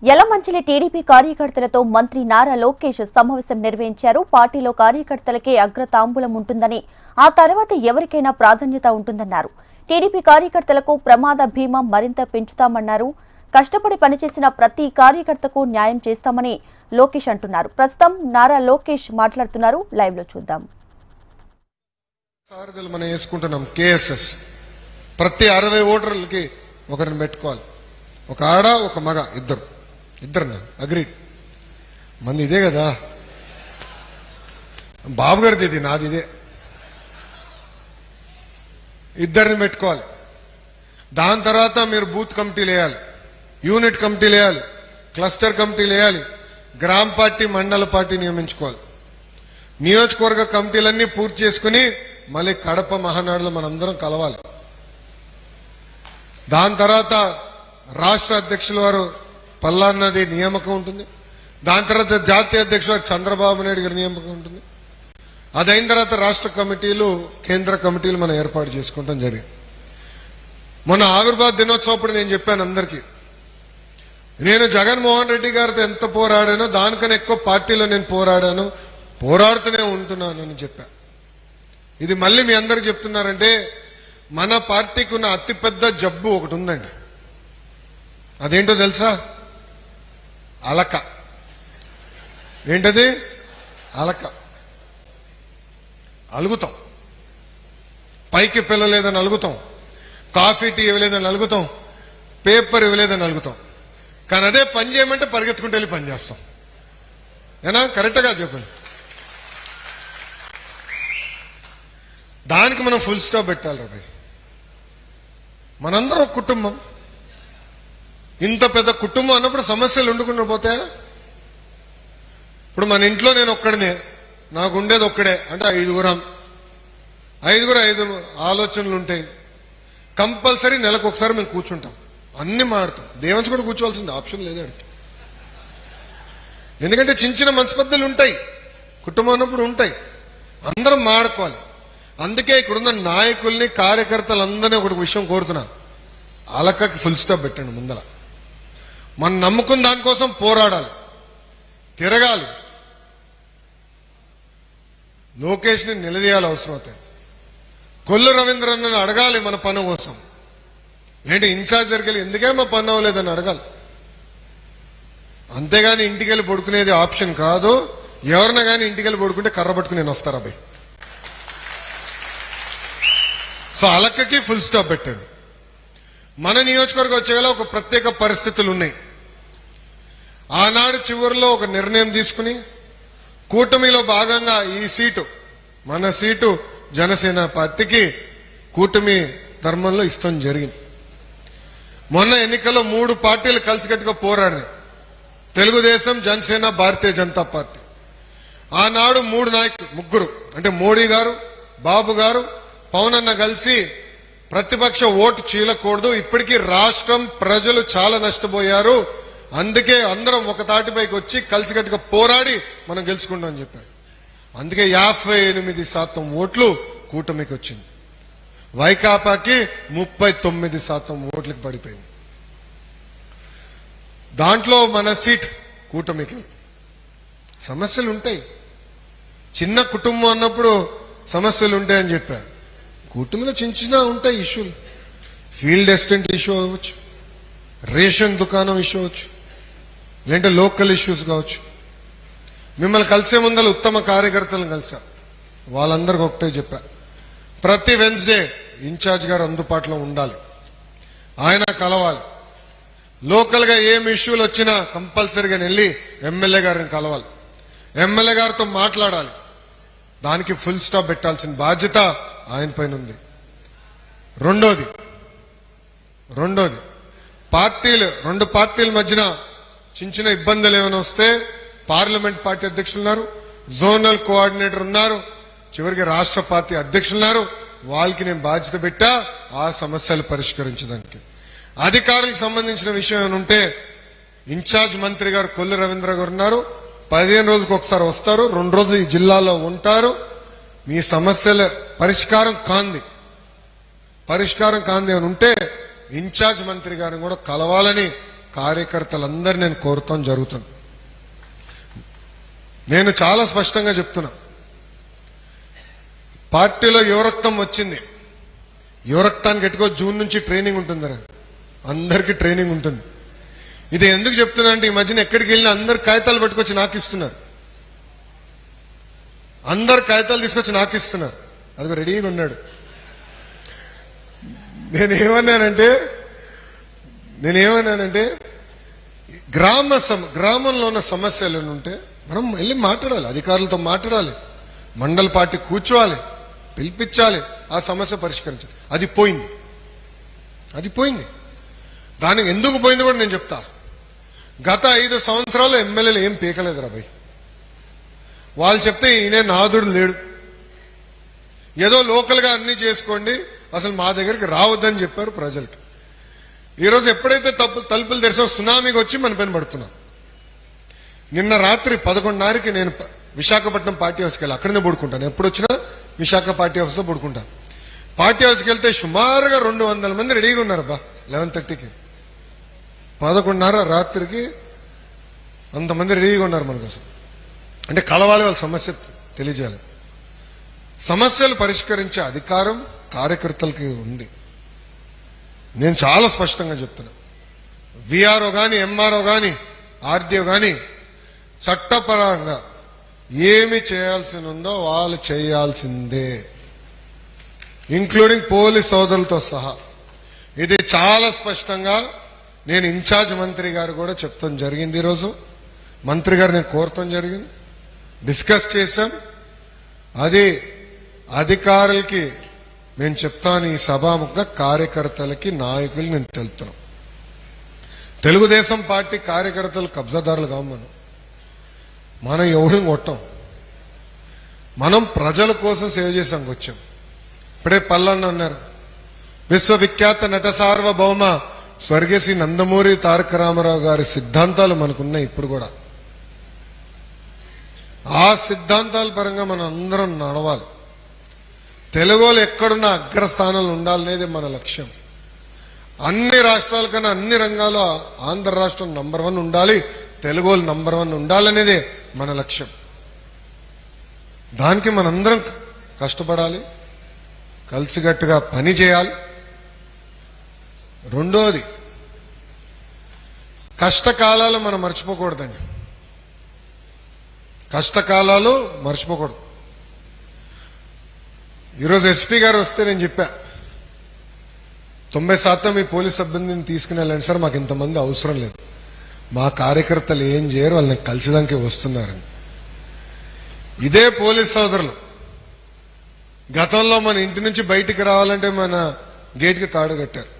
Yalamanchili TDP కార్యకర్తలతో మంత్రి నారా లోకేష్ సమావేశం నిర్వహించారు. పార్టీలో కార్యకర్తలకే అగ్రతాంబూలం ఉంటుందని, ఆ తర్వాత ఎవరికైనా ప్రాధాన్యత ఉంటుందన్నారు. టీడీపీ కార్యకర్తలకు ప్రమాద బీమా మరింత పెంచుతామన్నారు. కష్టపడి పనిచేసిన ప్రతి కార్యకర్తకు న్యాయం చేస్తామని లోకేష్ అంటున్నారు. ప్రస్తుతం నారా లోకేష్ మాట్లాడుతున్నారు. లైవ్ లో చూద్దాం. సారథులు మనం వేసుకుంటున్నాం కేఎస్ఎస్. ప్రతి 60 ఓటర్లకి ఒకరిని పెట్టుకోవాలి. ఒక ఆడ ఒక మగ, ఇద్దరు అగ్రీడ్. మంది ఇదే కదా, బాబు గారిది ఇది, నాది ఇదే. ఇద్దరిని పెట్టుకోవాలి. దాని తర్వాత మీరు బూత్ కమిటీలు వేయాలి, యూనిట్ కమిటీలు వేయాలి, క్లస్టర్ కమిటీలు వేయాలి, గ్రామ పార్టీ మండల పార్టీ నియమించుకోవాలి. నియోజకవర్గ కమిటీలన్నీ పూర్తి చేసుకుని మళ్ళీ కడప మహానాడులో మనందరం కలవాలి. దాని తర్వాత రాష్ట్ర అధ్యక్షుల వారు పల్లాన్నది నియామకం ఉంటుంది. దాని తర్వాత జాతీయ అధ్యక్షుడు వారు చంద్రబాబు నాయుడు గారి నియామకం ఉంటుంది. అదైన తర్వాత రాష్ట్ర కమిటీలు, కేంద్ర కమిటీలు మనం ఏర్పాటు చేసుకుంటాం జరిగింది. మొన్న ఆవిర్భావ దినోత్సవం నేను చెప్పాను అందరికీ, నేను జగన్మోహన్ రెడ్డి గారితో ఎంత పోరాడానో దానికన్నా ఎక్కువ పార్టీలో నేను పోరాడుతూనే ఉంటున్నాను అని చెప్పా. ఇది మళ్ళీ మీ అందరికి చెప్తున్నారంటే, మన పార్టీకి ఉన్న అతిపెద్ద జబ్బు ఒకటి ఉందండి. అదేంటో తెలుసా? అలక. ఏంటది? అలక. అలుగుతాం, పైకి పిల్లలేదని అలుగుతాం, కాఫీ టీ ఇవ్వలేదని అలుగుతాం, పేపర్ ఇవ్వలేదని అలుగుతాం. కానీ అదే పని చేయమంటే పరిగెత్తుకుంటూ వెళ్ళి పని చేస్తాం. ఏనా? కరెక్ట్గా చెప్పండి. దానికి మనం ఫుల్ స్టాప్ పెట్టాలి రా. మనందరం ఒక కుటుంబం. ఇంత పెద్ద కుటుంబం అన్నప్పుడు సమస్యలు ఉండకుండా పోతాయా? ఇప్పుడు మన ఇంట్లో నేను ఒక్కడినే, నాకు ఉండేది ఒక్కడే అంటే ఐదుగురు ఆలోచనలు ఉంటాయి. కంపల్సరీ నెలకు ఒకసారి మేము కూర్చుంటాం, అన్ని మాడతాం. దేవంచి కూడా కూర్చోవాల్సింది, ఆప్షన్ లేదు అడిగి. ఎందుకంటే చిన్న చిన్న మనస్పర్ధలు ఉంటాయి, కుటుంబం అన్నప్పుడు ఉంటాయి, అందరం మాడుకోవాలి. అందుకే ఇక్కడున్న నాయకుల్ని, కార్యకర్తలందరినీ ఒకటి విషయం కోరుతున్నాను, అలకకి ఫుల్ స్టాప్ పెట్టండి. ముందల మనం నమ్ముకున్న దానికోసం పోరాడాలి, తిరగాలి, లోకేష్ ని నిలదీయాలి. అవసరం అవుతాయి. కొల్లు రవీంద్రన్ అడగాలి మన పని కోసం. ఏంటి ఇన్ఛార్జ్ దగ్గరికి ఎందుకే మా పని అవ్వలేదని అడగాలి. అంతేగాని ఇంటికి వెళ్ళి పడుకునేది ఆప్షన్ కాదు. ఎవరినా కానీ ఇంటికి వెళ్ళి పడుకుంటే కర్ర పట్టుకుని నేను వస్తారా భయ్. సో అలక్కకి ఫుల్ స్టాప్ పెట్టండి. మన నియోజకవర్గం వచ్చేలా ఒక ప్రత్యేక పరిస్థితులు ఉన్నాయి. ఆనాడు చివరిలో ఒక నిర్ణయం తీసుకుని కూటమిలో భాగంగా ఈ సీటు, మన సీటు జనసేన పార్టీకి కూటమి ధర్మంలో ఇష్టం జరిగింది. మొన్న ఎన్నికల్లో 3 పార్టీలు కలిసికట్టుగా పోరాడినాయి, తెలుగుదేశం, జనసేన, భారతీయ జనతా పార్టీ. ఆనాడు 3 నాయకులు, ముగ్గురు అంటే మోడీ గారు, బాబు గారు, పవన్ అన్న కలిసి ప్రతిపక్ష ఓటు చీలకూడదు, ఇప్పటికీ రాష్ట్రం ప్రజలు చాలా నష్టపోయారు, అందుకే అందరం ఒక తాటిపైకి వచ్చి కలిసికట్టుగా పోరాడి మనం గెలుచుకుంటాం అని చెప్పారు. అందుకే 58% ఓట్లు కూటమికి వచ్చింది. వైకాపాకి 39% ఓట్లకు పడిపోయింది. దాంట్లో మన సీట్ కూటమికి. సమస్యలు ఉంటాయి, చిన్న కుటుంబం అన్నప్పుడు సమస్యలు ఉంటాయని చెప్పారు. కూటమిలో చిన్న ఉంటాయి ఇష్యూలు. ఫీల్డ్ అసిస్టెంట్ ఇష్యూ అవ్వచ్చు, రేషన్ దుకాణం ఇష్యూ అవ్వచ్చు, లేదంటే లోకల్ ఇష్యూస్ కావచ్చు. మిమ్మల్ని కలిసే ముందర ఉత్తమ కార్యకర్తలను కలిసా, వాళ్ళందరికీ ఒకటే చెప్పా, ప్రతి వెన్స్డే ఇన్ఛార్జ్ గారు అందుబాటులో ఉండాలి, ఆయన కలవాలి. లోకల్గా ఏం ఇష్యూలు వచ్చినా కంపల్సరీగా వెళ్ళి ఎమ్మెల్యే గారిని కలవాలి, ఎమ్మెల్యే గారితో మాట్లాడాలి. దానికి ఫుల్ స్టాప్ పెట్టాల్సిన బాధ్యత ఆయన పైన ఉంది. రెండోది రెండు పార్టీల మధ్యన చిన్న ఇబ్బందులు ఏమైనా వస్తే పార్లమెంట్ పార్టీ అధ్యక్షులు ఉన్నారు, జోనల్ కోఆర్డినేటర్ ఉన్నారు, చివరికి రాష్ట్ర పార్టీ అధ్యక్షులు ఉన్నారు. వాళ్ళకి నేను బాధ్యత పెట్టా ఆ సమస్యలు పరిష్కరించడానికి. అధికారులకు సంబంధించిన విషయం ఏమైనా ఉంటే ఇన్ఛార్జ్ మంత్రి గారు కొల్లు రవీంద్ర గారు ఉన్నారు, 15 రోజులకు ఒకసారి వస్తారు, 2 రోజులు ఈ జిల్లాలో ఉంటారు. మీ సమస్యల పరిష్కారం కాంది అని ఉంటే ఇన్ఛార్జ్ మంత్రి గారిని కూడా కలవాలని కార్యకర్తలందరూ నేను కోరుతాం జరుగుతుంది. నేను చాలా స్పష్టంగా చెప్తున్నా, పార్టీలో యువరక్తం వచ్చింది. యువరక్తానికి ఎట్టుకో జూన్ నుంచి ట్రైనింగ్ ఉంటుంది, అందరికీ ట్రైనింగ్ ఉంటుంది. ఇది ఎందుకు చెప్తున్నా అంటే ఈ మధ్యన ఎక్కడికి వెళ్ళినా అందరు కాగితాలు పట్టుకొచ్చి నాకు ఇస్తున్నారు. అందరు కాగితాలు తీసుకొచ్చి నాకు ఇస్తున్నారు. అదిగో రెడీగా ఉన్నాడు. నేనేమన్నానంటే గ్రామంలో ఉన్న సమస్యలు ఉంటే మనం వెళ్ళి మాట్లాడాలి, అధికారులతో మాట్లాడాలి, మండల పార్టీ కూర్చోవాలి, పిలిపించాలి, ఆ సమస్య పరిష్కరించాలి. అది పోయింది. దానికి ఎందుకు పోయింది కూడా నేను చెప్తా. గత 5 సంవత్సరాలు ఎమ్మెల్యేలు ఏం పీకలేదు రా భయ్. వాళ్ళు చెప్తే ఈయన నాదుడు లేడు, ఏదో లోకల్గా అన్ని చేసుకోండి, అసలు మా దగ్గరికి రావద్దని చెప్పారు ప్రజలకి. ఈరోజు ఎప్పుడైతే తలుపులు తెరిసో సునామీకి వచ్చి మన పైన పడుతున్నాం. నిన్న రాత్రి 11:30కి నేను విశాఖపట్నం పార్టీ హౌస్కి వెళ్ళి అక్కడనే పడుకుంటాను. ఎప్పుడు వచ్చినా విశాఖ పార్టీ హౌస్లో పడుకుంటాను. పార్టీ హౌస్కి వెళ్తే సుమారుగా 200 మంది రెడీగా ఉన్నారు బా. 11:30కి 11:30 రాత్రికి అంతమంది రెడీగా ఉన్నారు మన కోసం. అంటే కలవాలి, వాళ్ళ సమస్య తెలియజేయాలి. సమస్యలు పరిష్కరించే అధికారం కార్యకర్తలకి ఉంది. నేను చాలా స్పష్టంగా చెప్తున్నా, విఆర్ఓ కానీ, ఎంఆర్ఓ కానీ, ఆర్డీఓ కానీ చట్టపరంగా ఏమి చేయాల్సి ఉందో వాళ్ళు చేయాల్సిందే, ఇంక్లూడింగ్ పోలీస్ సోదరులతో సహా. ఇది చాలా స్పష్టంగా నేను ఇన్ఛార్జ్ మంత్రి గారు కూడా చెప్తాం జరిగింది. ఈరోజు మంత్రి గారు నేను కోరతాం జరిగింది, డిస్కస్ చేశాం. అది అధికారులకి నేను చెప్తాను, ఈ సభాముఖంగా కార్యకర్తలకి, నాయకులు నేను తెలుపుతున్నాం. తెలుగుదేశం పార్టీ కార్యకర్తలు కబ్జాదారులు కావు. మనం ఎవరిని కొట్టాం, మనం ప్రజల కోసం సేవ చేసానికి వచ్చాం. ఇప్పుడే పల్లన్న అన్నారు, విశ్వవిఖ్యాత నట సార్వభౌమ స్వర్గశ్రీ నందమూరి తారక రామారావు గారి సిద్ధాంతాలు మనకున్నాయి. ఇప్పుడు కూడా ఆ సిద్ధాంతాల పరంగా మనం అందరం నడవాలి. తెలుగు వాళ్ళు ఎక్కడున్న అగ్రస్థానంలో ఉండాలనేది మన లక్ష్యం. అన్ని రాష్ట్రాల కన్నా అన్ని రంగాల్లో ఆంధ్ర రాష్ట్రం నంబర్ 1 ఉండాలి, తెలుగు వాళ్ళు నంబర్ 1 ఉండాలనేదే మన లక్ష్యం. దానికి మనందరం కష్టపడాలి, కలిసికట్టుగా పని చేయాలి. రెండోది, కష్టకాలాలు మనం మర్చిపోకూడదండి. కష్టకాలాలు మర్చిపోకూడదు. ఈరోజు ఎస్పీ గారు వస్తే నేను చెప్పా, 90% మీ పోలీస్ సిబ్బందిని తీసుకుని వెళ్ళండి సార్, మాకు ఇంతమంది అవసరం లేదు, మా కార్యకర్తలు ఏం చేయరు, వాళ్ళని కలిసిదానికి వస్తున్నారని. ఇదే పోలీస్ సోదరులు గతంలో మన ఇంటి నుంచి బయటికి రావాలంటే మన గేట్కి తాడు కట్టారు.